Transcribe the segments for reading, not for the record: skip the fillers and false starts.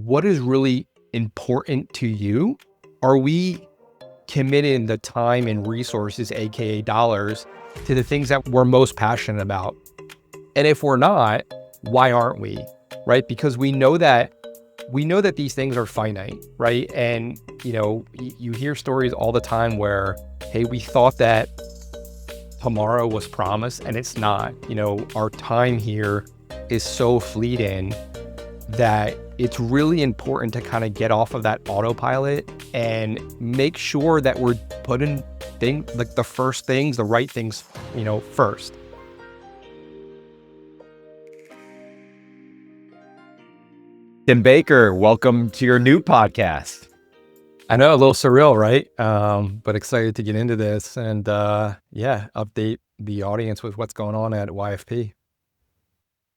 what is really important to you? Are we committing the time and resources, AKA dollars, to the things that we're most passionate about? And if we're not, why aren't we? Right? Because we know that these things are finite, right? And you hear stories all the time where, hey, we thought that tomorrow was promised and it's not. Our time here is so fleeting that it's really important to kind of get off of that autopilot and make sure that we're putting things like the right things, first. Tim Baker, welcome to your new podcast. I know, a little surreal, right? But excited to get into this and update the audience with what's going on at YFP.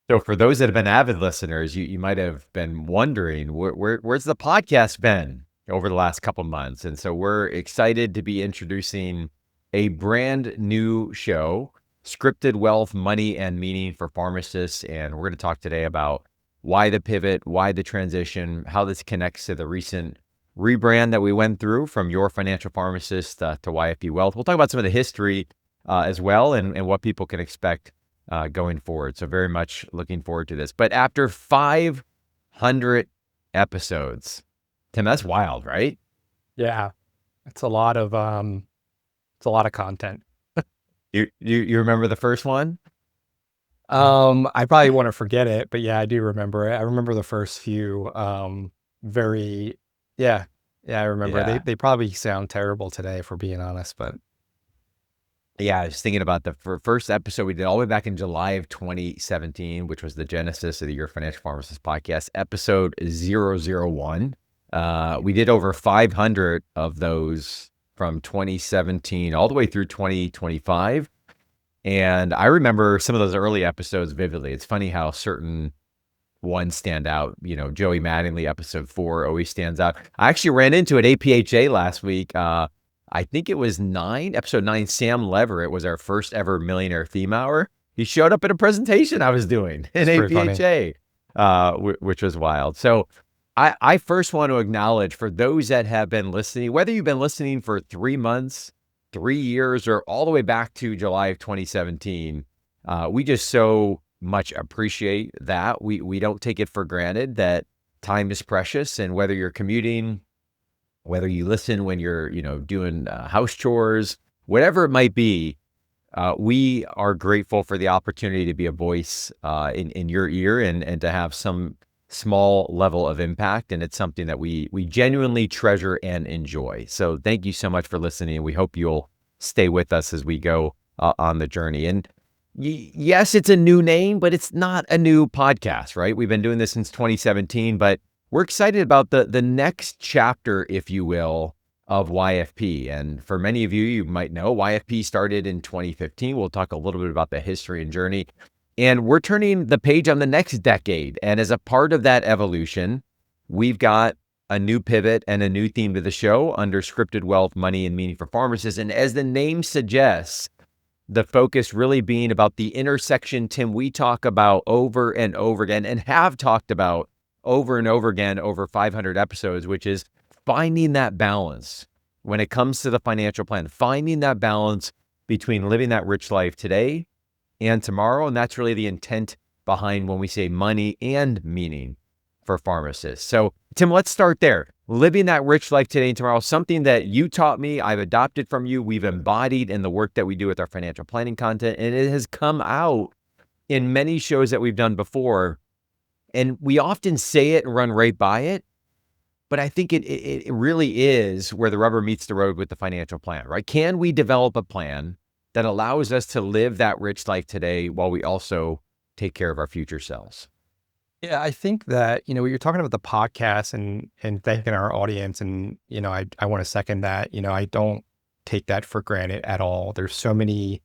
So for those that have been avid listeners, you might have been wondering, where's the podcast been over the last couple months? And so we're excited to be introducing a brand new show, Scripted Wealth, Money and Meaning for Pharmacists. And we're going to talk today about why the pivot, why the transition, how this connects to the recent rebrand that we went through from Your Financial Pharmacist to YFP Wealth. We'll talk about some of the history as well and what people can expect going forward. So very much looking forward to this. But after 500 episodes, Tim, that's wild, right? Yeah, it's a lot of content. You remember the first one? I probably want to forget it, but yeah, I do remember it. I remember the first few. I remember. Yeah. They probably sound terrible today, if we're being honest, but. Yeah, I was thinking about the first episode we did all the way back in July of 2017, which was the genesis of the Your Financial Pharmacist podcast, episode 001. We did over 500 of those from 2017 all the way through 2025. And I remember some of those early episodes vividly. It's funny how certain ones stand out. Joey Mattingly, episode 4 always stands out. I actually ran into at APHA last week. I think it was episode 9, Sam Leverett was our first ever Millionaire Theme Hour. He showed up at a presentation I was doing in APHA, which was wild. So I first want to acknowledge for those that have been listening, whether you've been listening for 3 months, 3 years, or all the way back to July of 2017, we just so much appreciate that. We don't take it for granted that time is precious, and whether you're commuting, whether you listen when you're, doing house chores, whatever it might be, we are grateful for the opportunity to be a voice in your ear and to have some small level of impact. And it's something that we genuinely treasure and enjoy. So thank you so much for listening. We hope you'll stay with us as we go on the journey. And yes, it's a new name, but it's not a new podcast, right? We've been doing this since 2017, but we're excited about the next chapter, if you will, of YFP. And for many of you, you might know YFP started in 2015. We'll talk a little bit about the history and journey. And we're turning the page on the next decade. And as a part of that evolution, we've got a new pivot and a new theme to the show under Scripted Wealth, Money and Meaning for Pharmacists. And as the name suggests, the focus really being about the intersection, Tim, we talk about over and over again and have talked about over and over again over 500 episodes, which is finding that balance when it comes to the financial plan, finding that balance between living that rich life today and tomorrow. And that's really the intent behind when we say money and meaning for pharmacists. So Tim, let's start there. Living that rich life today and tomorrow, something that you taught me, I've adopted from you, we've embodied in the work that we do with our financial planning content, and it has come out in many shows that we've done before. And we often say it and run right by it, but I think it really is where the rubber meets the road with the financial plan, right? Can we develop a plan that allows us to live that rich life today while we also take care of our future selves? Yeah, I think that, you're talking about the podcast and thanking our audience. And, I want to second that. I don't take that for granted at all. There's so many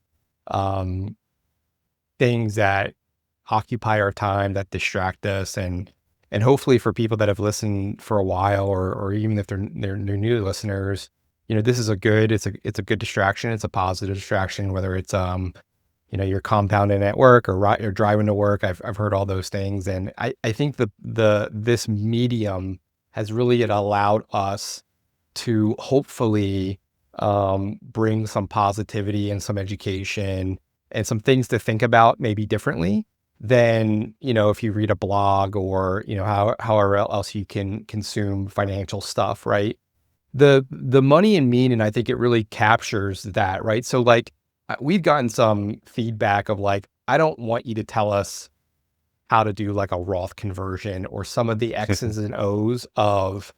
things that occupy our time, that distract us. And hopefully for people that have listened for a while, or even if they're new listeners, this is it's a good distraction. It's a positive distraction, whether it's you're compounding at work or you're driving to work. I've heard all those things. And I think this medium has really allowed us to hopefully bring some positivity and some education and some things to think about maybe differently than, if you read a blog or, however else you can consume financial stuff, right? The money and meaning, I think it really captures that, right? So like we've gotten some feedback of like, I don't want you to tell us how to do like a Roth conversion or some of the X's and O's of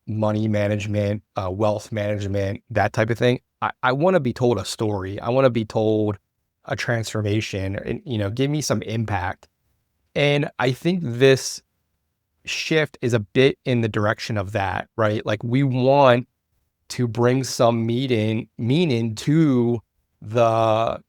money management, wealth management, that type of thing. I want to be told a story. I want to be told a transformation and, give me some impact. And I think this shift is a bit in the direction of that, right? Like we want to bring some meaning to the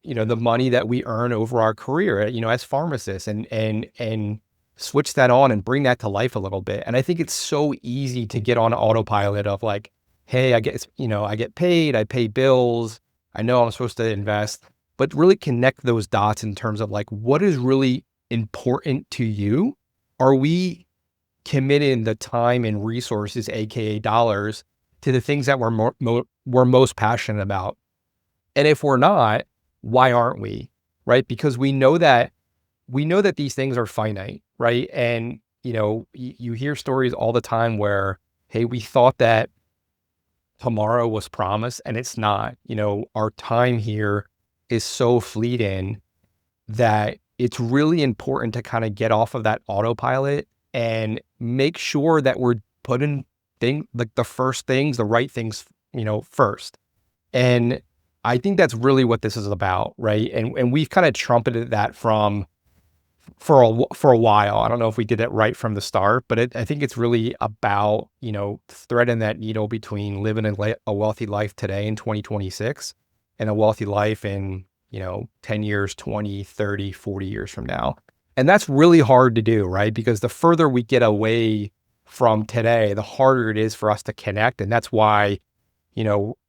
the money that we earn over our career, as pharmacists and switch that on and bring that to life a little bit. And I think it's so easy to get on autopilot of like, hey, I get paid, I pay bills, I know I'm supposed to invest, but really connect those dots in terms of like, what is really important to you? Are we committing the time and resources, AKA dollars, to the things that we're most passionate about? And if we're not, why aren't we? Right? Because we know that these things are finite, right? And, you hear stories all the time where, hey, we thought that tomorrow was promised and it's not. Our time here is so fleeting that it's really important to kind of get off of that autopilot and make sure that we're putting like the first things, the right things, first. And I think that's really what this is about, right? And we've kind of trumpeted that for a while. I don't know if we did it right from the start, but I think it's really about, threading that needle between living a wealthy life today in 2026 and a wealthy life in, 10 years, 20, 30, 40 years from now. And that's really hard to do, right? Because the further we get away from today, the harder it is for us to connect. And that's why,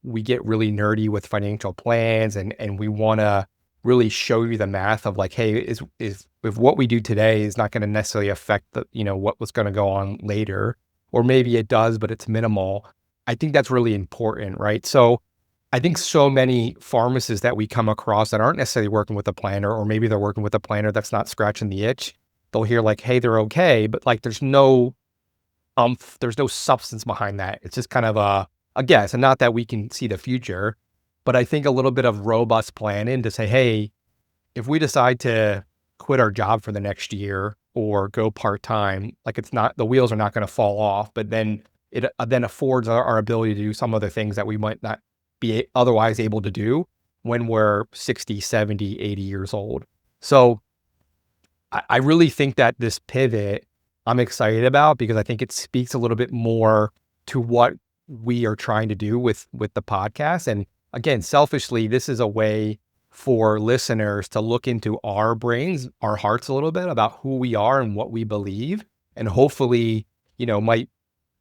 we get really nerdy with financial plans and we want to really show you the math of like, hey, if what we do today is not going to necessarily affect what was going to go on later, or maybe it does, but it's minimal. I think that's really important, right? So I think so many pharmacists that we come across that aren't necessarily working with a planner, or maybe they're working with a planner that's not scratching the itch. They'll hear like, hey, they're okay, but like there's no substance behind that. It's just kind of a guess, and not that we can see the future, but I think a little bit of robust planning to say, hey, if we decide to quit our job for the next year or go part-time, like the wheels are not going to fall off, but then it then affords our ability to do some other things that we might not be otherwise able to do when we're 60, 70, 80 years old. So I really think that this pivot I'm excited about because I think it speaks a little bit more to what we are trying to do with the podcast. And again, selfishly, this is a way for listeners to look into our brains, our hearts a little bit about who we are and what we believe. And hopefully, might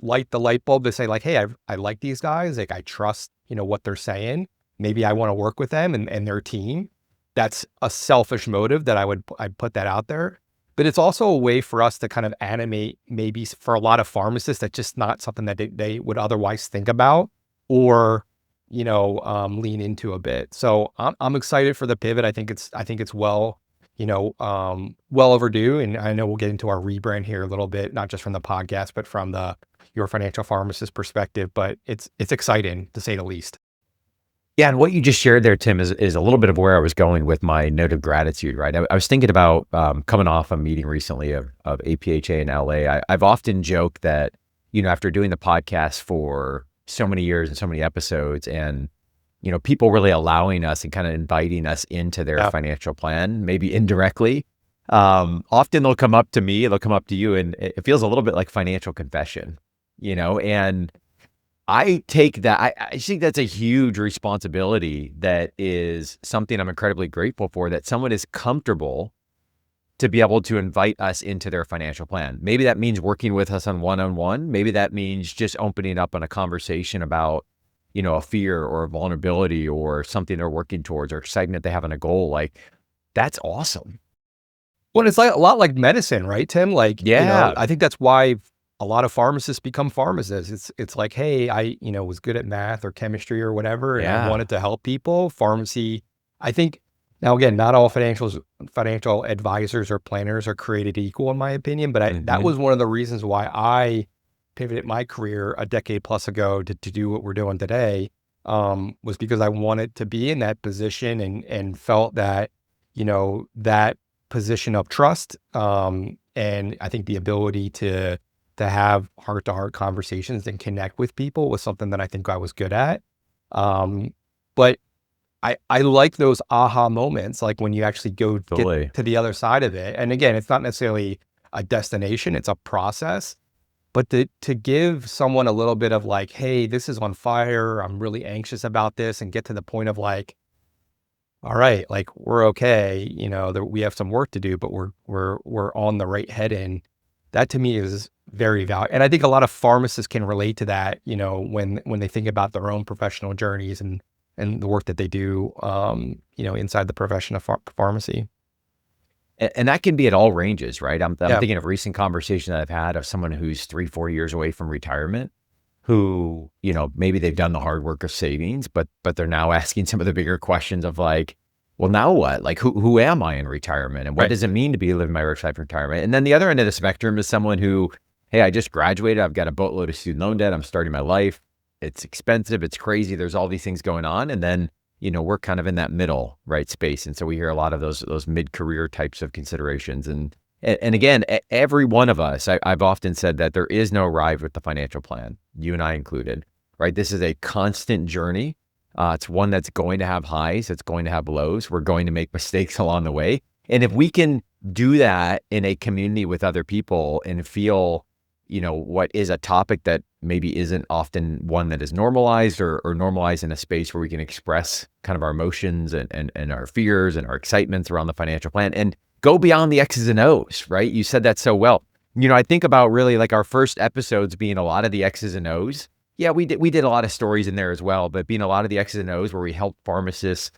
light the light bulb to say like, hey, I like these guys. Like I trust, what they're saying. Maybe I want to work with them and their team. That's a selfish motive that I'd put that out there. But it's also a way for us to kind of animate, maybe for a lot of pharmacists, that's just not something that they would otherwise think about or, lean into a bit. So I'm excited for the pivot. I think it's well overdue. And I know we'll get into our rebrand here a little bit, not just from the podcast, but from your financial pharmacist perspective. But it's exciting to say the least. Yeah, and what you just shared there, Tim, is a little bit of where I was going with my note of gratitude, right? I was thinking about coming off a meeting recently of APHA in LA. I've often joked that, after doing the podcast for so many years and so many episodes and, people really allowing us and kind of inviting us into their financial plan, maybe indirectly, often they'll come up to me, they'll come up to you, and it feels a little bit like financial confession, and I take that. I think that's a huge responsibility that is something I'm incredibly grateful for, that someone is comfortable to be able to invite us into their financial plan. Maybe that means working with us on one-on-one. Maybe that means just opening up on a conversation about, a fear or a vulnerability or something they're working towards or excitement they have on a goal, like that's awesome. Well, it's like a lot like medicine, right, Tim? Like, Yeah. I think that's why a lot of pharmacists become pharmacists. It's like, hey, I, was good at math or chemistry or whatever, and I Yeah. wanted to help people. Pharmacy, I think now again, not all financial advisors or planners are created equal, in my opinion. But that Hmm. was one of the reasons why I pivoted my career a decade plus ago to do what we're doing today. Was because I wanted to be in that position and felt that, that position of trust, and I think the ability to have heart-to-heart conversations and connect with people was something that I think I was good at. But I like those aha moments, like when you actually get Totally. to the other side of it. And again, it's not necessarily a destination, it's a process. But to give someone a little bit of like, hey, this is on fire, I'm really anxious about this, and get to the point of like, all right, like we're okay, that we have some work to do, but we're on the right head in. That to me is very valuable. And I think a lot of pharmacists can relate to that, when they think about their own professional journeys and the work that they do, inside the profession of pharmacy. And that can be at all ranges, right? I'm Yeah. thinking of recent conversation that I've had of someone who's 3-4 years away from retirement, who, maybe they've done the hard work of savings, but they're now asking some of the bigger questions of like, well, now what? Like, who am I in retirement? And what Right. does it mean to be living my rich life in retirement? And then the other end of the spectrum is someone who, hey, I just graduated. I've got a boatload of student loan debt. I'm starting my life. It's expensive. It's crazy. There's all these things going on. And then, we're kind of in that middle, right, space. And so we hear a lot of those mid-career types of considerations. And again, every one of us, I've often said that there is no arrive with the financial plan, you and I included, right? This is a constant journey. It's one that's going to have highs. It's going to have lows. We're going to make mistakes along the way. And if we can do that in a community with other people and feel, what is a topic that maybe isn't often one that is normalized or normalized in a space where we can express kind of our emotions and our fears and our excitements around the financial plan and go beyond the X's and O's, right? You said that so well. I think about really like our first episodes being a lot of the X's and O's. Yeah, we did a lot of stories in there as well, but being a lot of the X's and O's where we help pharmacists,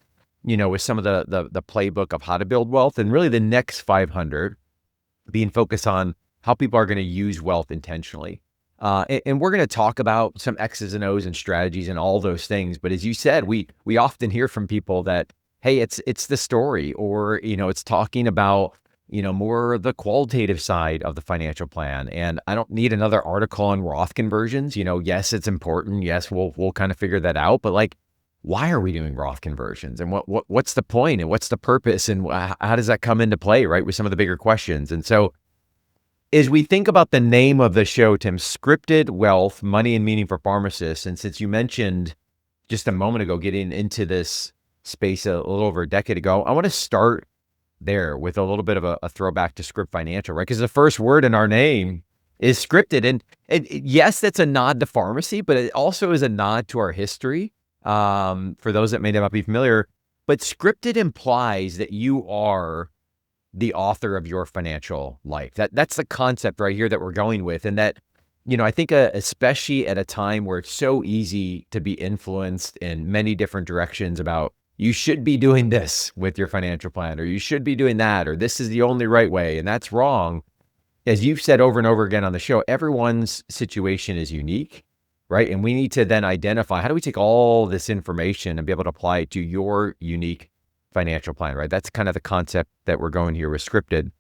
with some of the playbook of how to build wealth, and really the next 500 being focused on how people are going to use wealth intentionally. And we're going to talk about some X's and O's and strategies and all those things. But as you said, we often hear from people that, hey, it's the story, or, it's talking about, more the qualitative side of the financial plan. And I don't need another article on Roth conversions. Yes, it's important. Yes, we'll kind of figure that out. But like, why are we doing Roth conversions? And what's the point? And what's the purpose? And how does that come into play, right, with some of the bigger questions? And so as we think about the name of the show, Tim, Scripted Wealth, Money and Meaning for Pharmacists. And since you mentioned just a moment ago, getting into this space a little over a decade ago, I want to start there with a little bit of a throwback to Script Financial, right? Because the first word in our name is scripted. And yes, that's a nod to pharmacy, but it also is a nod to our history. For those that may not be familiar, but scripted implies that you are the author of your financial life. That's the concept right here that we're going with. And that, I think especially at a time where it's so easy to be influenced in many different directions about you should be doing this with your financial plan, or you should be doing that, or this is the only right way, and that's wrong. As you've said over and over again on the show, everyone's situation is unique, right? And we need to then identify, how do we take all this information and be able to apply it to your unique financial plan, right? That's kind of the concept that we're going here with scripted.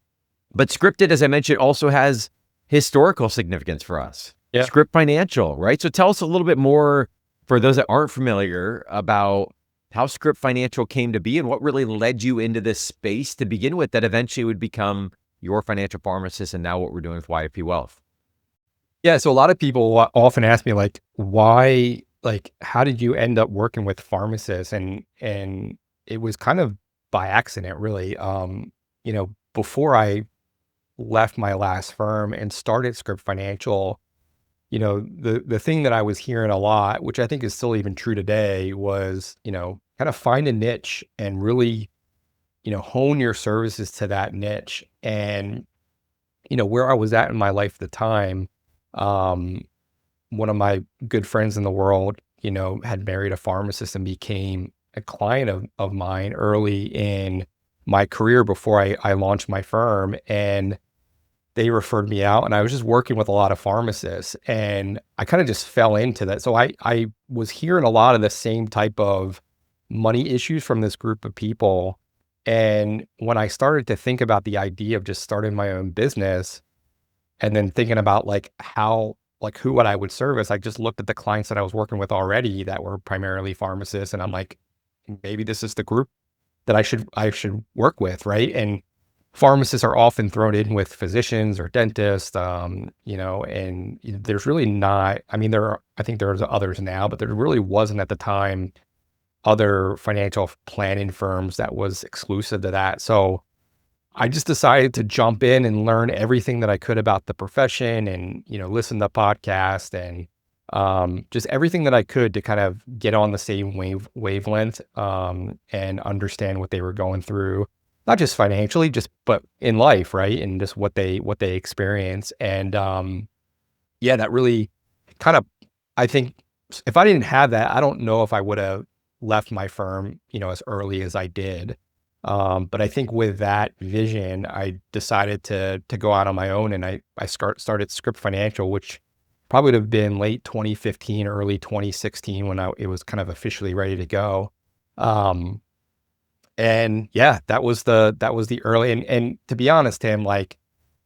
But scripted, as I mentioned, also has historical significance for us. Yeah. Script Financial, right? So tell us a little bit more, for those that aren't familiar, about how Script Financial came to be and what really led you into this space to begin with that eventually would become your financial pharmacist and now what we're doing with YFP Wealth. Yeah. So a lot of people often ask me like, why, like, how did you end up working with pharmacists? And it was kind of by accident, really. Before I left my last firm and started Script Financial, the thing that I was hearing a lot, which I think is still even true today, was, kind of find a niche and really, hone your services to that niche. And, where I was at in my life at the time, one of my good friends in the world, had married a pharmacist and became a client of mine early in my career before I launched my firm. And they referred me out, and I was just working with a lot of pharmacists, and I kind of just fell into that. So I was hearing a lot of the same type of money issues from this group of people. And when I started to think about the idea of just starting my own business and then thinking about who would I would service, I just looked at the clients that I was working with already that were primarily pharmacists. And I'm like, maybe this is the group that I should work with. Right. And pharmacists are often thrown in with physicians or dentists, and there's really not, I mean, I think there's others now, but there really wasn't at the time other financial planning firms that was exclusive to that. So I just decided to jump in and learn everything that I could about the profession and, listen to podcasts and just everything that I could to kind of get on the same wavelength and understand what they were going through, not just financially, but in life, right? And just what they experience. And that really kind of, I think if I didn't have that, I don't know if I would have left my firm, as early as I did. But I think with that vision, I decided to go out on my own, and I started Script Financial, which probably would have been late 2015, early 2016 when it was kind of officially ready to go. And yeah, that was the early, and to be honest, Tim, like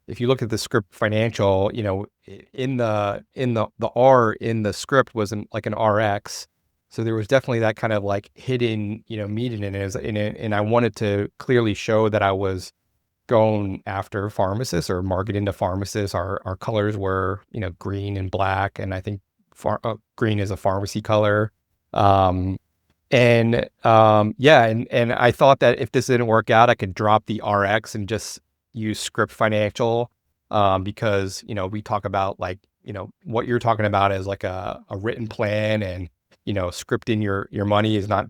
if you look at the Script Financial, in the R in the script was like an RX. So there was definitely that kind of like hidden, meaning in it, and I wanted to clearly show that I was going after pharmacists or marketing to pharmacists. Our colors were, green and black, and I think green is a pharmacy color. And I thought that if this didn't work out, I could drop the RX and just use Script Financial, because we talk about what you're talking about is like a written plan, and scripting your money is not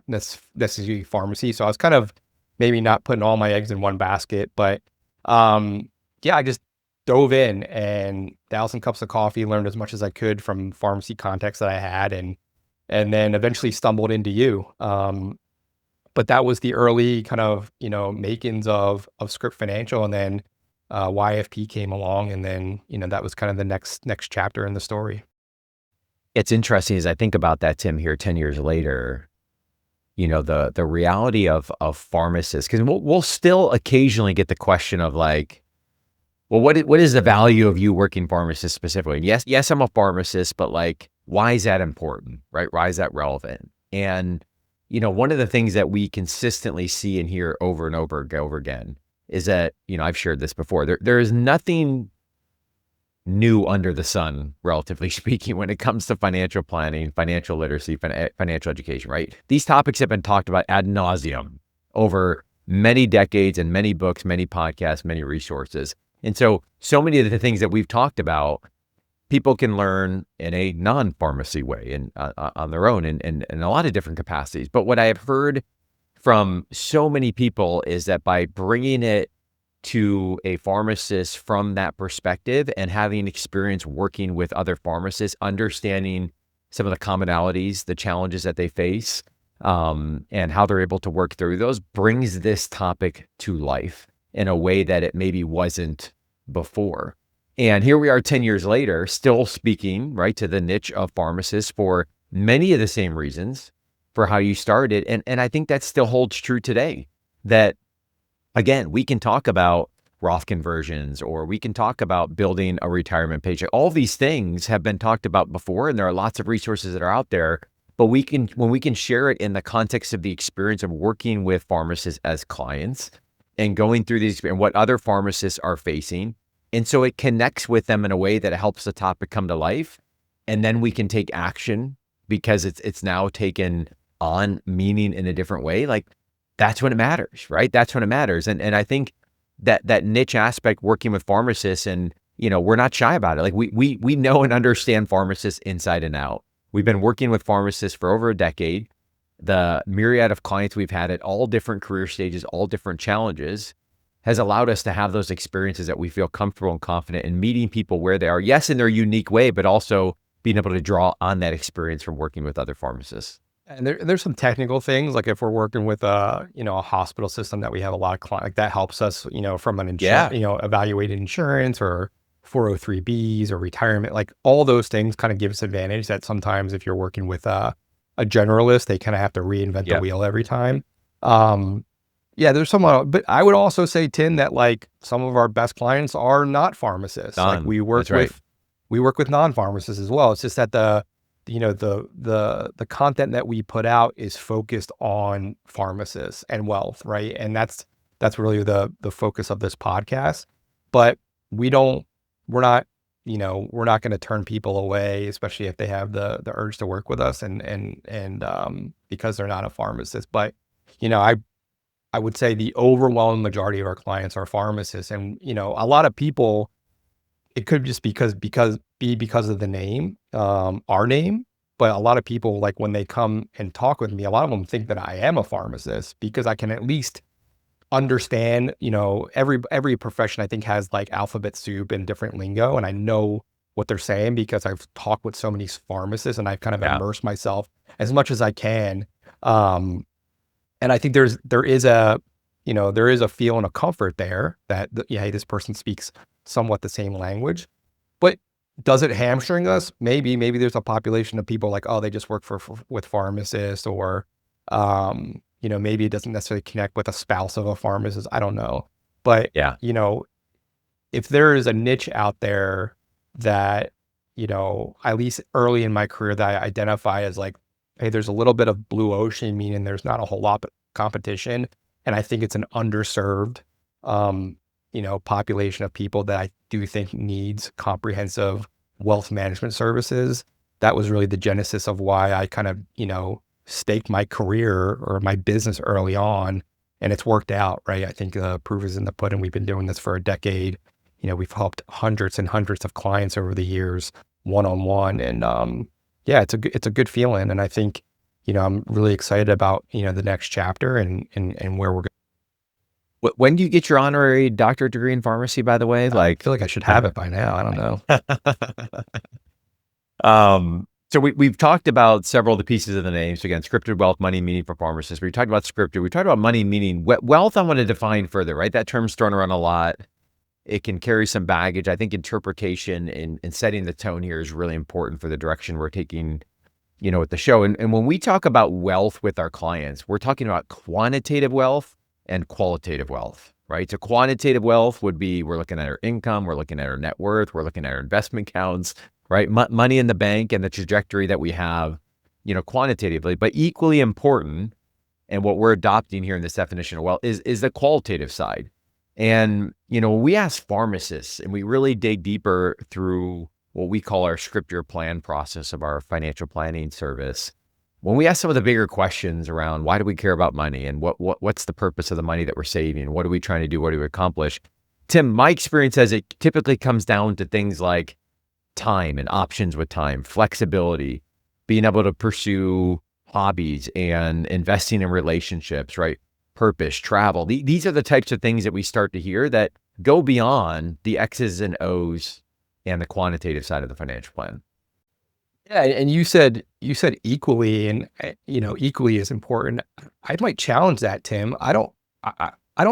necessarily pharmacy. So I was kind of maybe not putting all my eggs in one basket, but I just dove in and 1,000 cups of coffee, learned as much as I could from pharmacy contacts that I had, and then eventually stumbled into you. But that was the early kind of, makings of Script Financial, and then YFP came along, and then, that was kind of the next chapter in the story. It's interesting as I think about that, Tim, here 10 years later, the reality of pharmacists, because we'll still occasionally get the question of like, well, what is the value of you working pharmacist specifically? And yes, I'm a pharmacist, but like, why is that important, right? Why is that relevant? And, one of the things that we consistently see and hear over and over again is that, I've shared this before, there is nothing new under the sun, relatively speaking, when it comes to financial planning, financial literacy, financial education, right? These topics have been talked about ad nauseum over many decades and many books, many podcasts, many resources. And so many of the things that we've talked about, people can learn in a non-pharmacy way and on their own in a lot of different capacities. But what I have heard from so many people is that by bringing it to a pharmacist from that perspective and having experience working with other pharmacists, understanding some of the commonalities, the challenges that they face, and how they're able to work through those, brings this topic to life in a way that it maybe wasn't before. And here we are 10 years later, still speaking, right, to the niche of pharmacists for many of the same reasons for how you started. And I think that still holds true today, that again, we can talk about Roth conversions, or we can talk about building a retirement paycheck. All these things have been talked about before, and there are lots of resources that are out there. But when we can share it in the context of the experience of working with pharmacists as clients and going through these and what other pharmacists are facing, and so it connects with them in a way that it helps the topic come to life, and then we can take action because it's now taken on meaning in a different way. Like, that's when it matters, right? That's when it matters. And I think that niche aspect, working with pharmacists, and, we're not shy about it. Like we know and understand pharmacists inside and out. We've been working with pharmacists for over a decade. The myriad of clients we've had at all different career stages, all different challenges, has allowed us to have those experiences that we feel comfortable and confident in meeting people where they are. Yes, in their unique way, but also being able to draw on that experience from working with other pharmacists. And there's some technical things, like if we're working with a hospital system that we have a lot of clients, like that helps us, from an insurance, evaluating insurance or 403Bs or retirement, like all those things kind of give us advantage that sometimes if you're working with a generalist, they kind of have to reinvent the wheel every time. There's some, but I would also say, Tim, that like some of our best clients are not pharmacists. Like we work with non-pharmacists as well. It's just that the content that we put out is focused on pharmacists and wealth, right? And that's really the focus of this podcast. But we're not going to turn people away, especially if they have the urge to work with us and because they're not a pharmacist. But I would say the overwhelming majority of our clients are pharmacists, and a lot of people, it could just because of the name, our name. But a lot of people, like when they come and talk with me, a lot of them think that I am a pharmacist because I can at least understand, every profession I think has like alphabet soup and different lingo. And I know what they're saying because I've talked with so many pharmacists and I've kind of immersed myself as much as I can. And I think there is a feeling of comfort there that, hey, this person speaks somewhat the same language. But does it hamstring us? Maybe there's a population of people like, oh, they just work with pharmacists, or, maybe it doesn't necessarily connect with a spouse of a pharmacist. I don't know. But, if there is a niche out there that, at least early in my career that I identify as like, hey, there's a little bit of blue ocean, meaning there's not a whole lot of competition. And I think it's an underserved, population of people that I do think needs comprehensive wealth management services. That was really the genesis of why I kind of, staked my career or my business early on, and it's worked out, right? I think the proof is in the pudding. We've been doing this for a decade. We've helped hundreds and hundreds of clients over the years, one-on-one. And, it's a good feeling. And I think, I'm really excited about, the next chapter and where we're going. When do you get your honorary doctorate degree in pharmacy, by the way? I feel like I should have it by now. I don't know. So we've talked about several of the pieces of the name. So again, scripted wealth, money, meaning for pharmacists. We talked about scripted. We talked about money, meaning wealth. I want to define further, right? That term's thrown around a lot. It can carry some baggage. I think interpretation and setting the tone here is really important for the direction we're taking, with the show. And when we talk about wealth with our clients, we're talking about quantitative wealth and qualitative wealth, right? So quantitative wealth would be, we're looking at our income, we're looking at our net worth, we're looking at our investment counts, right? Money in the bank and the trajectory that we have, quantitatively. But equally important, and what we're adopting here in this definition of wealth is the qualitative side. And, when we ask pharmacists and we really dig deeper through what we call our script your plan process of our financial planning service, when we ask some of the bigger questions around why do we care about money and what's the purpose of the money that we're saving? What are we trying to do? What do we accomplish? Tim, my experience says it typically comes down to things like time and options with time, flexibility, being able to pursue hobbies and investing in relationships, right? Purpose, travel. These are the types of things that we start to hear that go beyond the X's and O's and the quantitative side of the financial plan. Yeah, and you said equally, and equally is important. I might challenge that, Tim. I don't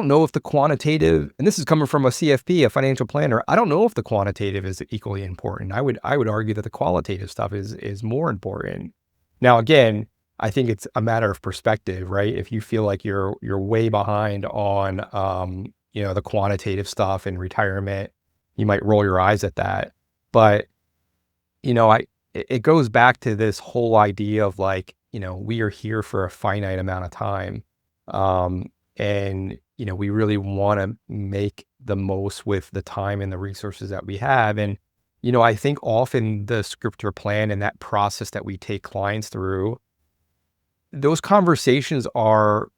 know if the quantitative, and this is coming from a CFP, a financial planner. I don't know if the quantitative is equally important. I would argue that the qualitative stuff is more important. Now, again, I think it's a matter of perspective, right? If you feel like you're way behind on the quantitative stuff in retirement, you might roll your eyes at that. But it goes back to this whole idea of like, we are here for a finite amount of time. And we really want to make the most with the time and the resources that we have. And, I think often the script your plan and that process that we take clients through, those conversations are,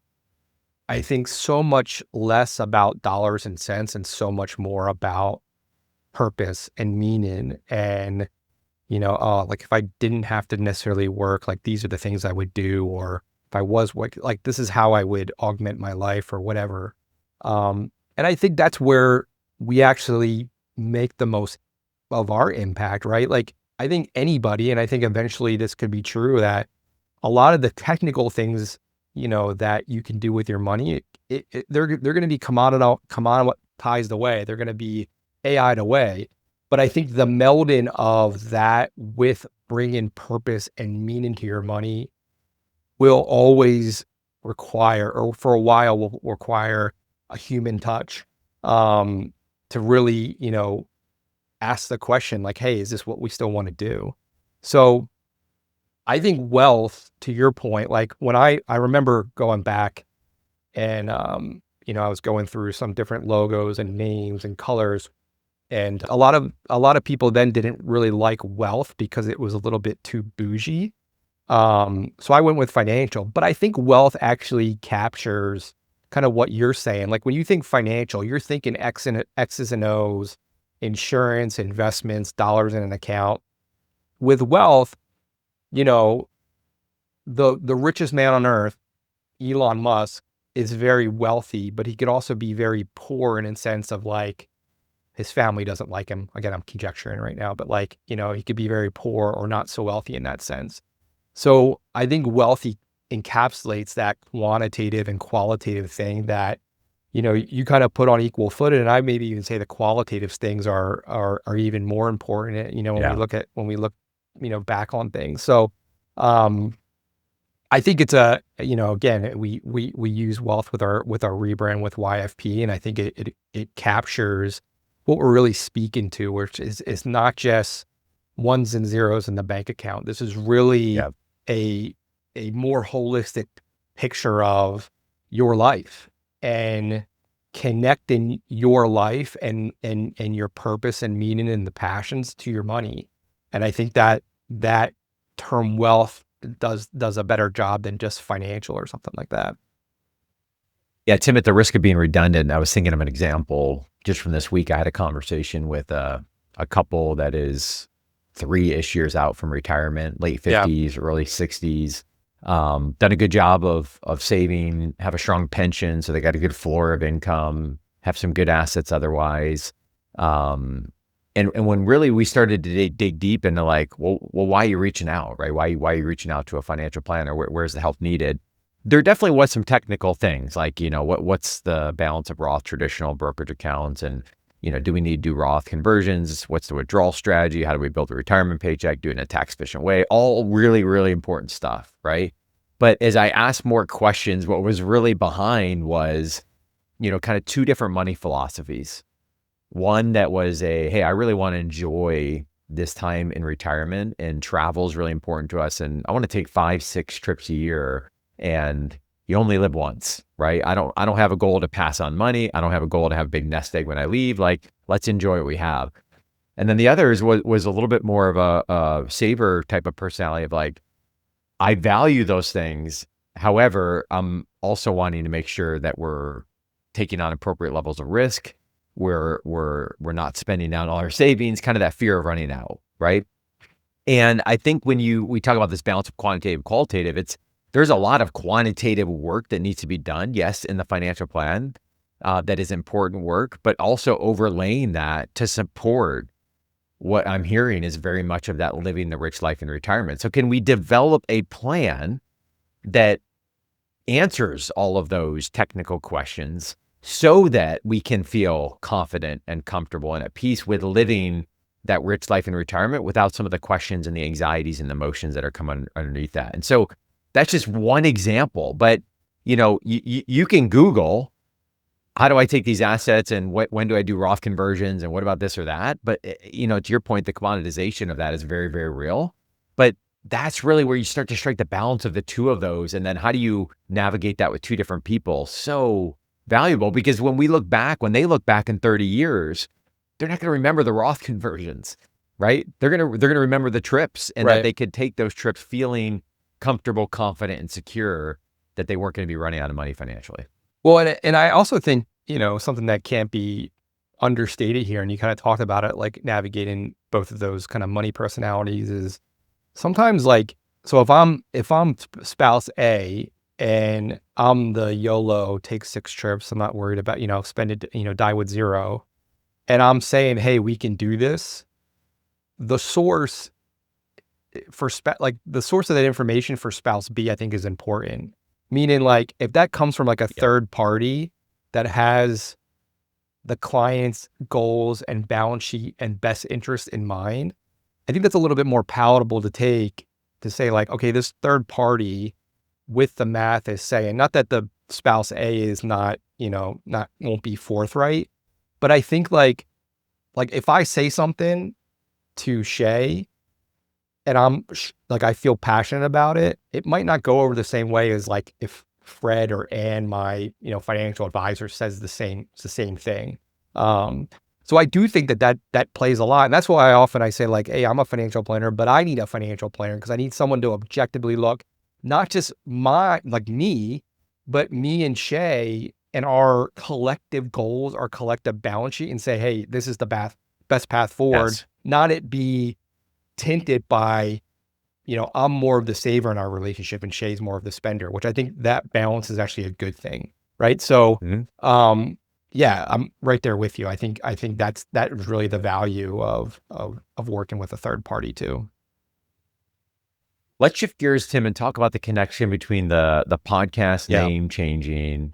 I think, so much less about dollars and cents and so much more about purpose and meaning. And, like if I didn't have to necessarily work, like these are the things I would do, or if I was like, this is how I would augment my life or whatever. And I think that's where we actually make the most of our impact, right? Like I think anybody, and I think eventually this could be true, that a lot of the technical things, that you can do with your money, they're going to be commoditized away. They're going to be AI'd away. But I think the melding of that with bringing purpose and meaning to your money will always require, or for a while will require, a human touch, to really, ask the question like, hey, is this what we still want to do? So I think wealth, to your point, like when I remember going back and, I was going through some different logos and names and colors, and a lot of people then didn't really like wealth because it was a little bit too bougie. So I went with financial, but I think wealth actually captures kind of what you're saying. Like when you think financial, you're thinking X's and O's, insurance, investments, dollars in an account. With wealth, you know, the richest man on earth, Elon Musk, is very wealthy, but he could also be very poor in a sense of like his family doesn't like him. Again, I'm conjecturing right now, but like, he could be very poor or not so wealthy in that sense. So I think wealthy encapsulates that quantitative and qualitative thing that, you kind of put on equal footing. And I maybe even say the qualitative things are even more important, when we look, back on things. So, I think it's again, we use wealth with our rebrand with YFP. And I think it captures what we're really speaking to, which is not just ones and zeros in the bank account. This is really a more holistic picture of your life and connecting your life and your purpose and meaning and the passions to your money. And I think that term wealth does a better job than just financial or something like that. Yeah, Tim, at the risk of being redundant, I was thinking of an example just from this week. I had a conversation with a couple that is 3-ish years out from retirement, late 50s, early 60s, done a good job of saving, have a strong pension. So they got a good floor of income, have some good assets otherwise. And when really we started to dig deep into like, well, why are you reaching out, right? Why are you reaching out to a financial planner? Where's the help needed? There definitely was some technical things like, what's the balance of Roth traditional brokerage accounts? And, do we need to do Roth conversions? What's the withdrawal strategy? How do we build a retirement paycheck? Do it in a tax efficient way? All really, really important stuff, right? But as I asked more questions, what was really behind was, kind of 2 different money philosophies. One that was hey, I really want to enjoy this time in retirement, and travel is really important to us. And I want to take 5-6 trips a year, and you only live once, right? I don't have a goal to pass on money. I don't have a goal to have a big nest egg when I leave. Like, let's enjoy what we have. And then the others was a little bit more of a saver type of personality of like, I value those things. However, I'm also wanting to make sure that we're taking on appropriate levels of risk. We're not spending down all our savings, kind of that fear of running out, right? And I think when we talk about this balance of quantitative and qualitative, there's a lot of quantitative work that needs to be done, yes, in the financial plan, that is important work, but also overlaying that to support what I'm hearing is very much of that living the rich life in retirement. So can we develop a plan that answers all of those technical questions so that we can feel confident and comfortable and at peace with living that rich life in retirement without some of the questions and the anxieties and the emotions that are coming underneath that? And so that's just one example, but you can Google, how do I take these assets and when do I do Roth conversions and what about this or that? But to your point, the commoditization of that is very, very real. But that's really where you start to strike the balance of the 2 of those. And then how do you navigate that with 2 different people? So valuable, because when they look back in 30 years, they're not going to remember the Roth conversions, right? They're going to remember the trips, and that they could take those trips feeling comfortable, confident, and secure that they weren't going to be running out of money financially. Well, and I also think, something that can't be understated here, and you kind of talked about it, like navigating both of those kind of money personalities, is sometimes like, so if I'm spouse A and I'm the YOLO, take 6 trips, I'm not worried about, spend it, die with 0. And I'm saying, hey, we can do this. The source like the source of that information for spouse B, I think is important. Meaning like if that comes from like a third party that has the client's goals and balance sheet and best interest in mind, I think that's a little bit more palatable to take to say like, okay, this third party with the math is saying, not that the spouse A is not, won't be forthright, but I think like if I say something to Shay and I feel passionate about it, it might not go over the same way as like if Fred or Ann, my, financial advisor says it's the same thing. So I do think that plays a lot. And that's why I say like, hey, I'm a financial planner, but I need a financial planner because I need someone to objectively look, not just me, but me and Shay and our collective goals, our collective balance sheet, and say, hey, this is the best path forward, not it be tinted by, I'm more of the saver in our relationship and Shay's more of the spender, which I think that balance is actually a good thing. Right. So, yeah, I'm right there with you. I think that is really the value of working with a third party too. Let's shift gears, Tim, and talk about the connection between the podcast name changing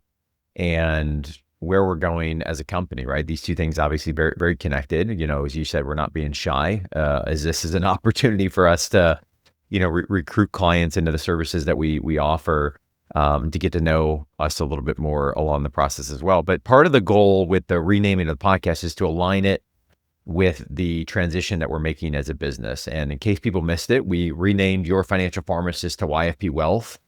and where we're going as a company, right? These two things obviously very, very connected. As you said, we're not being shy, as this is an opportunity for us to, recruit clients into the services that we offer, to get to know us a little bit more along the process as well. But part of the goal with the renaming of the podcast is to align it with the transition that we're making as a business. And in case people missed it, we renamed Your Financial Pharmacist to YFP Wealth.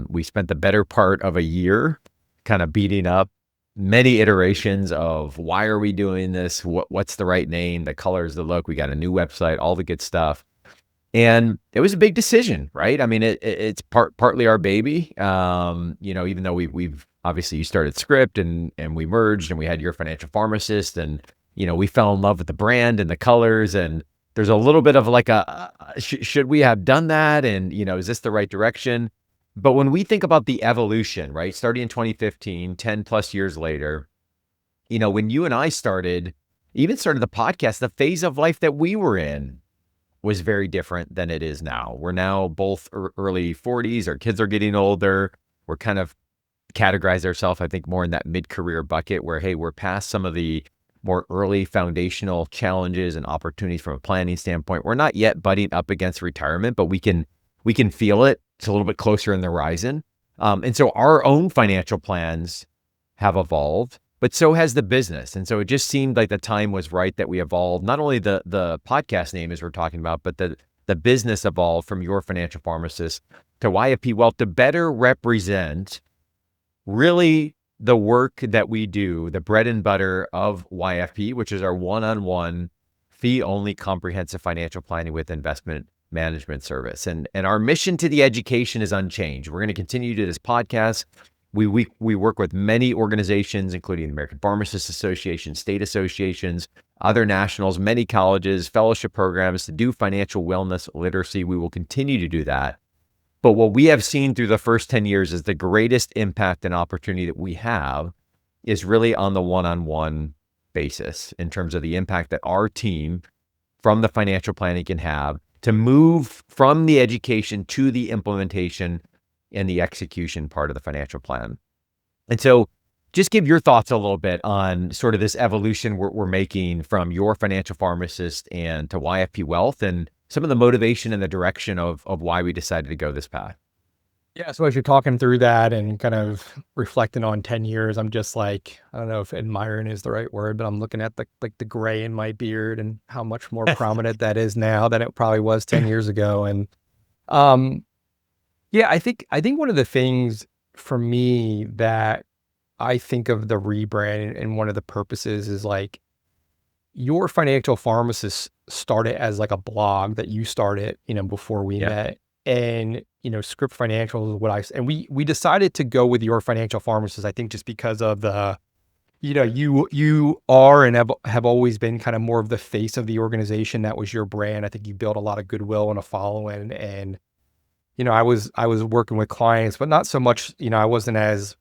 We spent the better part of a year kind of beating up many iterations of why are we doing this? What's the right name? The colors, the look. We got a new website, all the good stuff. And it was a big decision, right? I mean, it's partly our baby. Even though we've obviously you started Script and we merged and we had Your Financial Pharmacist, and we fell in love with the brand and the colors, and there's a little bit of like should we have done that? And is this the right direction? But when we think about the evolution, right, starting in 2015, 10 plus years later, when you and I started the podcast, the phase of life that we were in was very different than it is now. We're now both early 40s. Our kids are getting older. We're kind of categorize ourselves, I think, more in that mid-career bucket where, hey, we're past some of the more early foundational challenges and opportunities from a planning standpoint. We're not yet butting up against retirement, but we can feel it. It's a little bit closer in the horizon. And so our own financial plans have evolved, but so has the business. And so it just seemed like the time was right that we evolved, not only the podcast name as we're talking about, but the business evolved from Your Financial Pharmacist to YFP Wealth to better represent really the work that we do, the bread and butter of YFP, which is our one-on-one fee-only comprehensive financial planning with investment management service. And our mission to the education is unchanged. We're going to continue to do this podcast. We work with many organizations, including the American Pharmacists Association, state associations, other nationals, many colleges, fellowship programs to do financial wellness literacy. We will continue to do that. But what we have seen through the first 10 years is the greatest impact and opportunity that we have is really on the one-on-one basis in terms of the impact that our team from the financial planning can have to move from the education to the implementation and the execution part of the financial plan. And so just give your thoughts a little bit on sort of this evolution we're making from Your Financial Pharmacist and to YFP Wealth and some of the motivation and the direction of why we decided to go this path. Yeah. So as you're talking through that and kind of reflecting on 10 years, I'm just like, I don't know if admiring is the right word, but I'm looking at the gray in my beard and how much more prominent that is now than it probably was 10 years ago. And, yeah, I think one of the things for me that I think of the rebrand and one of the purposes is like Your Financial Pharmacist started as like a blog that you started, before we met. And, Script Financial is and we decided to go with Your Financial Pharmacist, I think just because of the, you are and have always been kind of more of the face of the organization. That was your brand. I think you built a lot of goodwill and a following. And, I was working with clients, but not so much, I wasn't as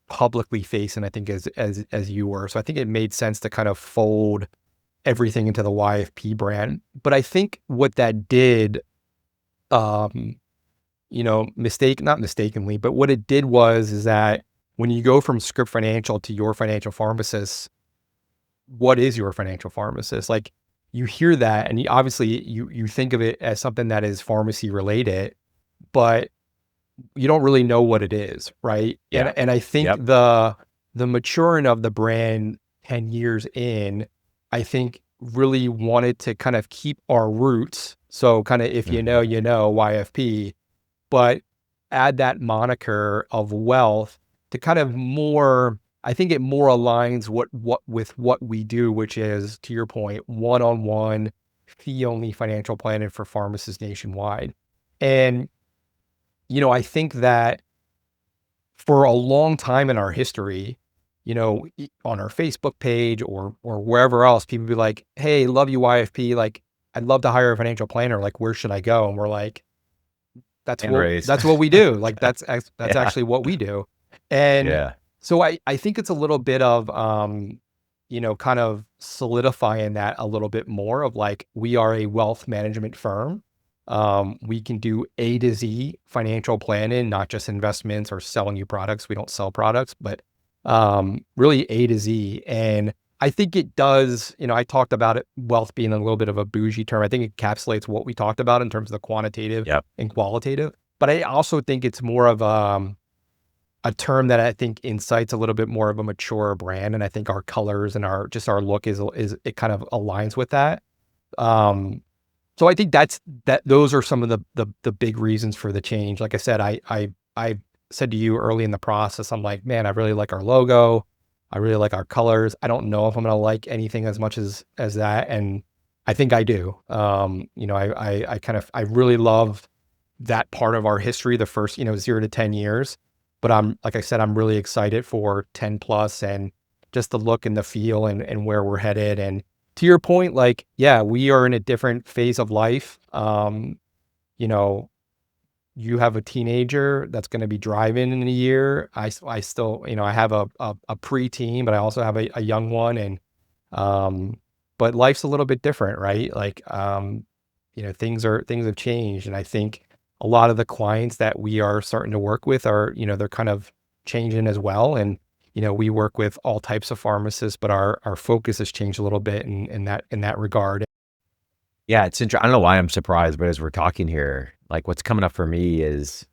publicly facing, I think, as you were. So I think it made sense to kind of fold everything into the YFP brand. But I think what that did, not mistakenly, but what it did is that when you go from Script Financial to Your Financial Pharmacist, what is Your Financial Pharmacist? Like, you hear that and you think of it as something that is pharmacy related, but you don't really know what it is, right? Yeah. And I think Yep. the maturing of the brand 10 years in, I think really wanted to kind of keep our roots. So kind of, if Mhm. YFP, but add that moniker of wealth to kind of more, I think it more aligns with what we do, which is, to your point, one-on-one fee only financial planning for pharmacists nationwide. And, I think that for a long time in our history, on our Facebook page or wherever else, people be like, "Hey, love you, YFP. Like, I'd love to hire a financial planner. Like, where should I go?" And we're like, And raised. that's what we do. Like, that's Yeah. actually what we do." And Yeah. so I think it's a little bit of, kind of solidifying that a little bit more of like, we are a wealth management firm. We can do A to Z financial planning, not just investments or selling you products. We don't sell products, but really A to Z. And I think it does, I talked about it, wealth being a little bit of a bougie term. I think it encapsulates what we talked about in terms of the quantitative Yep. and qualitative. But I also think it's more of a term that I think incites a little bit more of a mature brand. And I think our colors and our look is it kind of aligns with that. So I think those are some of the big reasons for the change. Like I said, I said to you early in the process, I'm like, man, I really like our logo. I really like our colors. I don't know if I'm going to like anything as much as that. And I think I do. I really love that part of our history, the first, 0 to 10 years. But like I said, I'm really excited for 10 plus and just the look and the feel and where we're headed. And to your point, like, yeah, we are in a different phase of life. You have a teenager that's going to be driving in a year. I still, I have a preteen, but I also have a young one. And, but life's a little bit different, right? Like, things have changed. And I think a lot of the clients that we are starting to work with are, they're kind of changing as well. And, we work with all types of pharmacists, but our focus has changed a little bit in that regard. Yeah, it's interesting. I don't know why I'm surprised, but as we're talking here, like what's coming up for me is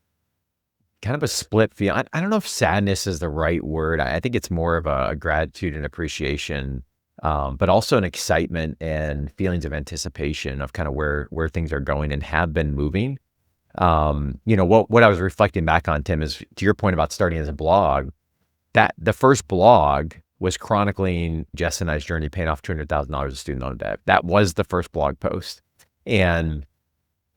kind of a split feel. I don't know if sadness is the right word. I think it's more of a gratitude and appreciation, but also an excitement and feelings of anticipation of kind of where things are going and have been moving. What I was reflecting back on, Tim, is to your point about starting as a blog, that the first blog was chronicling Jess and I's journey paying off $200,000 of student loan debt. That was the first blog post. And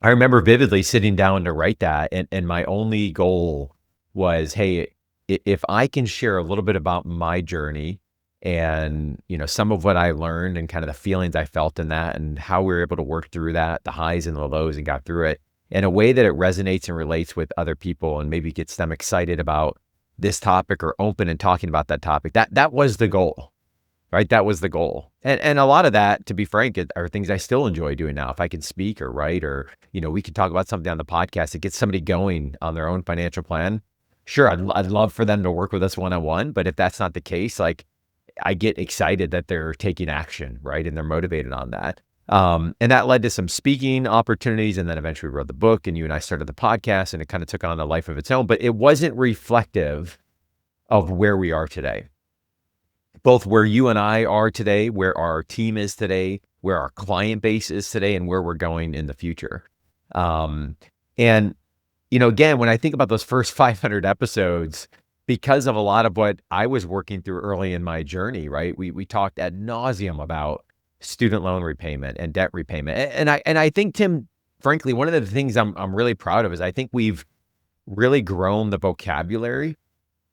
I remember vividly sitting down to write that. And my only goal was, hey, if I can share a little bit about my journey and, some of what I learned and kind of the feelings I felt in that and how we were able to work through that, the highs and the lows, and got through it in a way that it resonates and relates with other people and maybe gets them excited about this topic or open and talking about that topic. That was the goal, right? That was the goal. And a lot of that, to be frank, are things I still enjoy doing now. If I can speak or write or, we could talk about something on the podcast that gets somebody going on their own financial plan. Sure, I'd love for them to work with us one-on-one, but if that's not the case, like I get excited that they're taking action, right? And they're motivated on that. And that led to some speaking opportunities. And then eventually we wrote the book and you and I started the podcast and it kind of took on a life of its own, but it wasn't reflective of where we are today, both where you and I are today, where our team is today, where our client base is today, and where we're going in the future. And, again, when I think about those first 500 episodes, because of a lot of what I was working through early in my journey, right? We talked ad nauseum about student loan repayment and debt repayment. And I think, Tim, frankly, one of the things I'm really proud of is I think we've really grown the vocabulary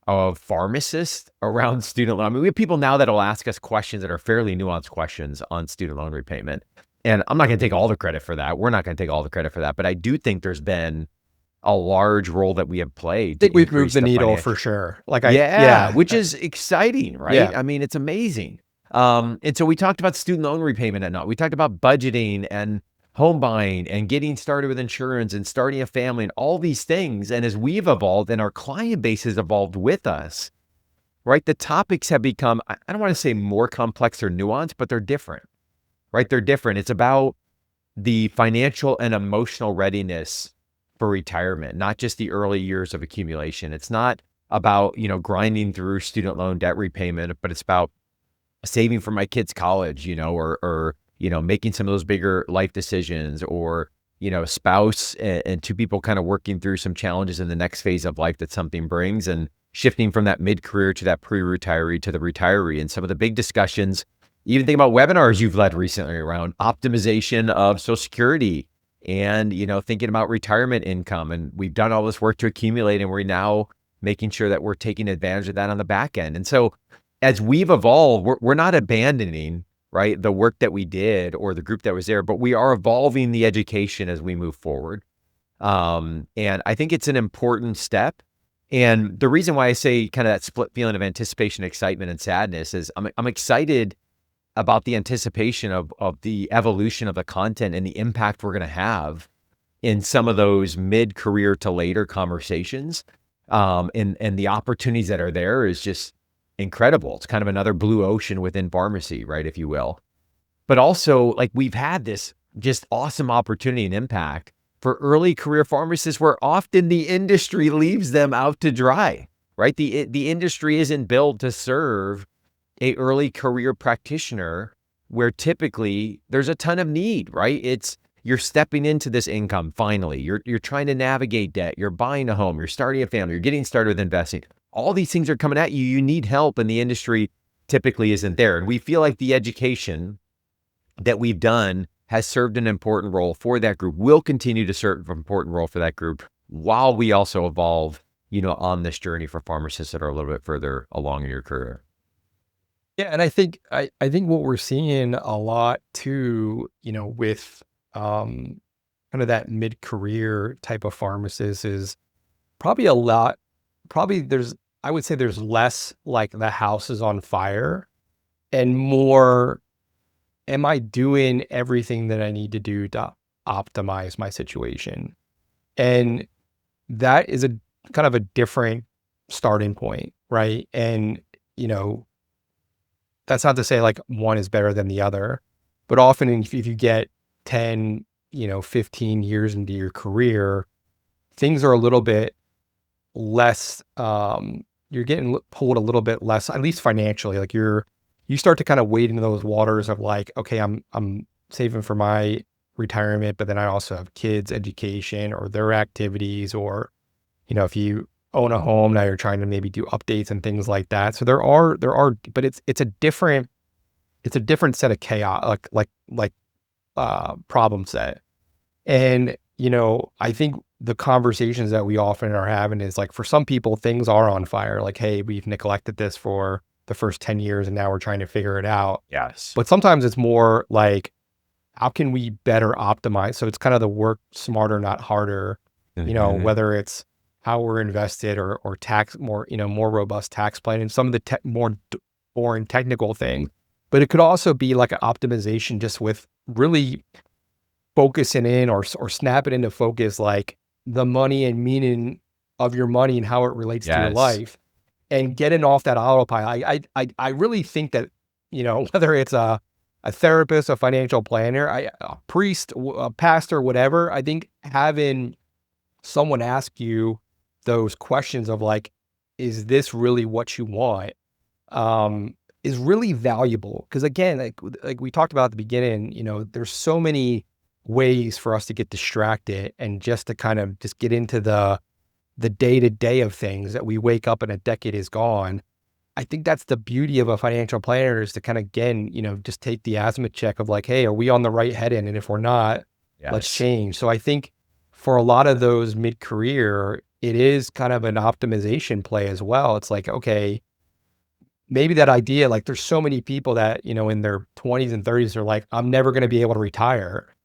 of pharmacists around student loan. I mean, we have people now that will ask us questions that are fairly nuanced questions on student loan repayment. And I'm not going to take all the credit for that. We're not going to take all the credit for that. But I do think there's been a large role that we have played. I think we've moved the needle for sure. Which is exciting, right? Yeah. I mean, it's amazing. And so we talked about student loan repayment and not. We talked about budgeting and home buying and getting started with insurance and starting a family and all these things. And as we've evolved and our client base has evolved with us, right? The topics have become, I don't want to say more complex or nuanced, but they're different, right? They're different. It's about the financial and emotional readiness for retirement, not just the early years of accumulation. It's not about, grinding through student loan debt repayment, but it's about saving for my kids' college, or making some of those bigger life decisions, or, spouse and two people kind of working through some challenges in the next phase of life that something brings, and shifting from that mid-career to that pre-retiree to the retiree. And some of the big discussions, even think about webinars you've led recently around optimization of Social Security and, thinking about retirement income. And we've done all this work to accumulate, and we're now making sure that we're taking advantage of that on the back end. And so as we've evolved, we're not abandoning, right, the work that we did or the group that was there, but we are evolving the education as we move forward. And I think it's an important step. And the reason why I say kind of that split feeling of anticipation, excitement, and sadness is I'm excited about the anticipation of the evolution of the content and the impact we're going to have in some of those mid-career to later conversations. And the opportunities that are there is just incredible. It's kind of another blue ocean within pharmacy, right, if you will. But also, like, we've had this just awesome opportunity and impact for early career pharmacists where often the industry leaves them out to dry, right? The industry isn't built to serve a early career practitioner where typically there's a ton of need, right? You're stepping into this income finally. You're trying to navigate debt. You're buying a home. You're starting a family. You're getting started with investing. All these things are coming at you. You need help, and the industry typically isn't there. And we feel like the education that we've done has served an important role for that group, will continue to serve an important role for that group while we also evolve, on this journey for pharmacists that are a little bit further along in your career. Yeah, and I think what we're seeing a lot too, with kind of that mid-career type of pharmacist is probably I would say there's less like the house is on fire and more, am I doing everything that I need to do to optimize my situation? And that is a kind of a different starting point, right? And, that's not to say like one is better than the other, but often if you get 10, 15 years into your career, things are a little bit less, you're getting pulled a little bit less, at least financially. Like you start to kind of wade into those waters of like, okay, I'm saving for my retirement, but then I also have kids' education or their activities, or, if you own a home, now you're trying to maybe do updates and things like that. So there are, but it's a different set of chaos, like problem set. And, I think the conversations that we often are having is like, for some people, things are on fire. Like, hey, we've neglected this for the first 10 years and now we're trying to figure it out. Yes. But sometimes it's more like, how can we better optimize? So it's kind of the work smarter, not harder, whether it's how we're invested or tax more, more robust tax planning, and some of the more boring technical things. But it could also be like an optimization just with really focusing in or snapping into focus, like the money and meaning of your money and how it relates to your life, and getting off that autopilot. I really think that, whether it's a therapist, a financial planner, a priest, a pastor, whatever, I think having someone ask you those questions of like, is this really what you want? Is really valuable. Because again, like we talked about at the beginning, there's so many ways for us to get distracted and just to kind of just get into the day-to-day of things that we wake up and a decade is gone. I think that's the beauty of a financial planner, is to kind of, again, just take the azimuth check of like, hey, are we on the right head end? And if we're not, let's change. So I think for a lot of those mid-career, it is kind of an optimization play as well. It's like, okay, maybe that idea, like there's so many people that, in their 20s and 30s are like, I'm never going to be able to retire.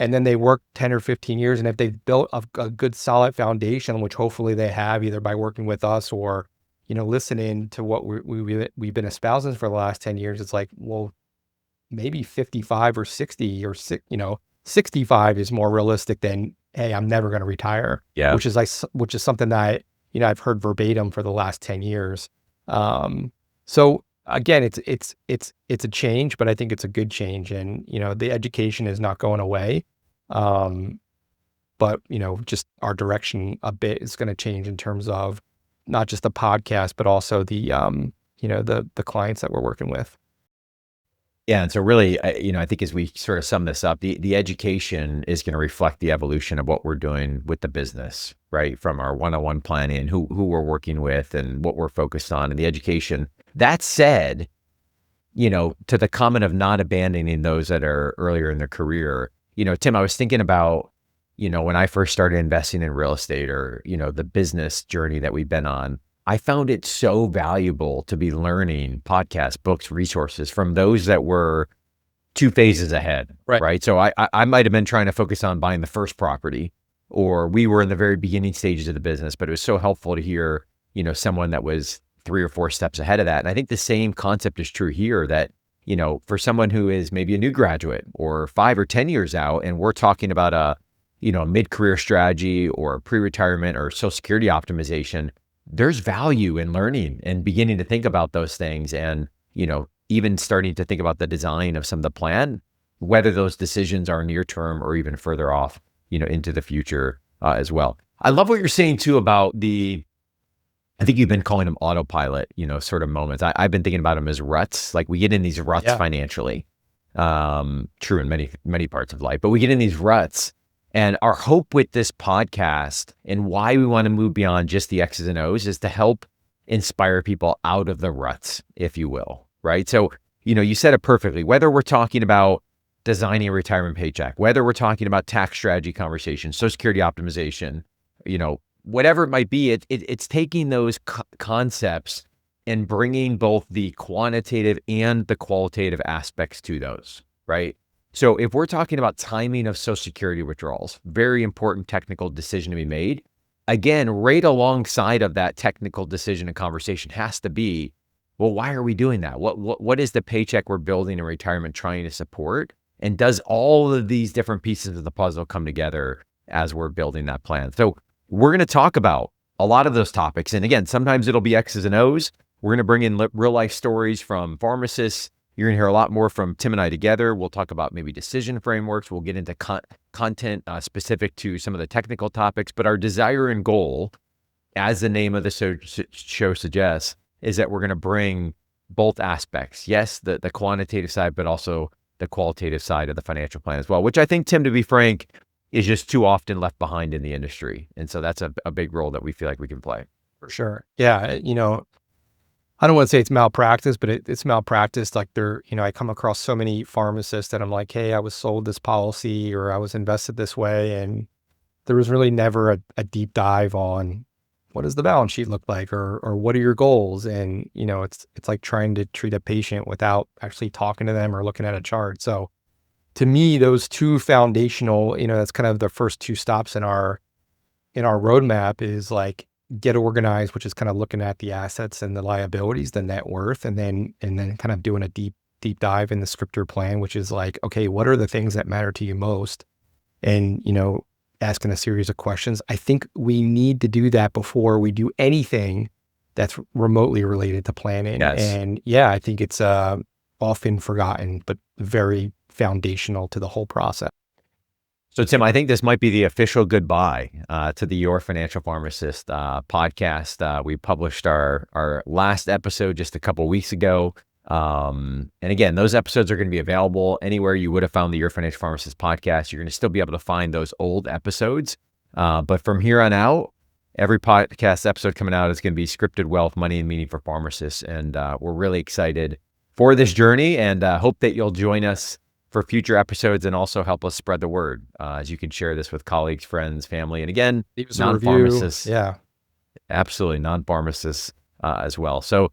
And then they work 10 or 15 years. And if they've built a good solid foundation, which hopefully they have either by working with us or, listening to what we've been espousing for the last 10 years, it's like, well, maybe 55 or 60 or 65 is more realistic than, hey, I'm never going to retire, Yeah. which is something that, I've heard verbatim for the last 10 years. So again, it's a change, but I think it's a good change. And, the education is not going away. But, just our direction a bit is going to change in terms of not just the podcast, but also the clients that we're working with. Yeah. And so really, I think as we sort of sum this up, the education is going to reflect the evolution of what we're doing with the business, right? From our one-on-one planning, who we're working with and what we're focused on, and the education. That said, to the comment of not abandoning those that are earlier in their career, Tim, I was thinking about, when I first started investing in real estate, or, the business journey that we've been on, I found it so valuable to be learning podcasts, books, resources from those that were 2 phases ahead, right? So I might have been trying to focus on buying the first property, or we were in the very beginning stages of the business, but it was so helpful to hear, someone that was 3 or 4 steps ahead of that. And I think the same concept is true here, that, for someone who is maybe a new graduate or 5 or 10 years out, and we're talking about a mid-career strategy or pre-retirement or Social Security optimization, there's value in learning and beginning to think about those things, and, even starting to think about the design of some of the plan, whether those decisions are near term or even further off, into the future as well. I love what you're saying too about I think you've been calling them autopilot, sort of moments. I've been thinking about them as ruts. Like, we get in these ruts financially, true in many, many parts of life, but we get in these ruts. And our hope with this podcast, and why we want to move beyond just the X's and O's, is to help inspire people out of the ruts, if you will, right? So, you said it perfectly. Whether we're talking about designing a retirement paycheck, whether we're talking about tax strategy conversations, Social Security optimization, whatever it might be, it's taking those concepts and bringing both the quantitative and the qualitative aspects to those, right? So if we're talking about timing of Social Security withdrawals, very important technical decision to be made. Again, right alongside of that technical decision and conversation has to be, well, why are we doing that? What is the paycheck we're building in retirement trying to support? And does all of these different pieces of the puzzle come together as we're building that plan? So we're going to talk about a lot of those topics. And again, sometimes it'll be X's and O's. We're going to bring in real life stories from pharmacists. You're going to hear a lot more from Tim and I together. We'll talk about maybe decision frameworks. We'll get into content specific to some of the technical topics. But our desire and goal, as the name of the show suggests, is that we're going to bring both aspects. Yes, the quantitative side, but also the qualitative side of the financial plan as well, which I think, Tim, to be frank, is just too often left behind in the industry. And so that's a big role that we feel like we can play. For sure. Yeah. I don't want to say it's malpractice, but it's malpractice. Like, I come across so many pharmacists that I'm like, hey, I was sold this policy, or I was invested this way. And there was really never a deep dive on what does the balance sheet look like, or what are your goals? And, it's like trying to treat a patient without actually talking to them or looking at a chart. So to me, those two foundational, that's kind of the first 2 stops in our roadmap, is like, get organized, which is kind of looking at the assets and the liabilities, the net worth, and then kind of doing a deep dive in the scripter plan, which is like, okay, what are the things that matter to you most? And, asking a series of questions. I think we need to do that before we do anything that's remotely related to planning. Yes. And yeah, I think it's often forgotten, but very foundational to the whole process. So, Tim, I think this might be the official goodbye to the Your Financial Pharmacist podcast. We published our last episode just a couple weeks ago. And again, those episodes are going to be available anywhere you would have found the Your Financial Pharmacist podcast. You're going to still be able to find those old episodes. But from here on out, every podcast episode coming out is going to be scripted wealth, money, and meaning for pharmacists. And we're really excited for this journey, and hope that you'll join us for future episodes, and also help us spread the word as you can share this with colleagues, friends, family, and again, non-pharmacists. Yeah, absolutely, non-pharmacists as well. So,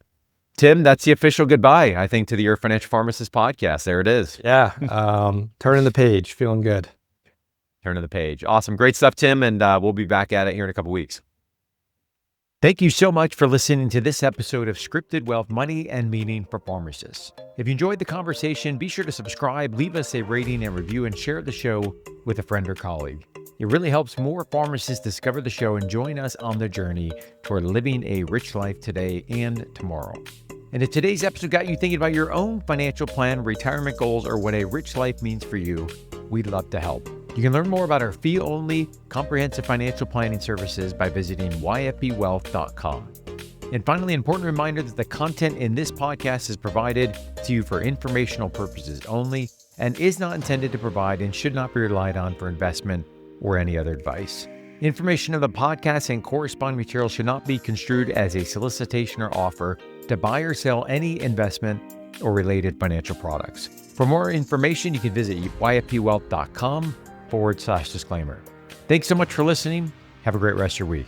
Tim, that's the official goodbye, I think, to the Your Financial Pharmacist podcast. There it is. Yeah, turning the page, feeling good. Turning the page. Awesome, great stuff, Tim, and we'll be back at it here in a couple weeks. Thank you so much for listening to this episode of Scripted Wealth, Money and Meaning for Pharmacists. If you enjoyed the conversation, be sure to subscribe, leave us a rating and review, and share the show with a friend or colleague. It really helps more pharmacists discover the show and join us on the journey toward living a rich life today and tomorrow. And if today's episode got you thinking about your own financial plan, retirement goals, or what a rich life means for you, we'd love to help. You can learn more about our fee-only comprehensive financial planning services by visiting yfpwealth.com. And finally, an important reminder that the content in this podcast is provided to you for informational purposes only and is not intended to provide and should not be relied on for investment or any other advice. Information of the podcast and corresponding material should not be construed as a solicitation or offer to buy or sell any investment or related financial products. For more information, you can visit yfpwealth.com/disclaimer. Thanks so much for listening. Have a great rest of your week.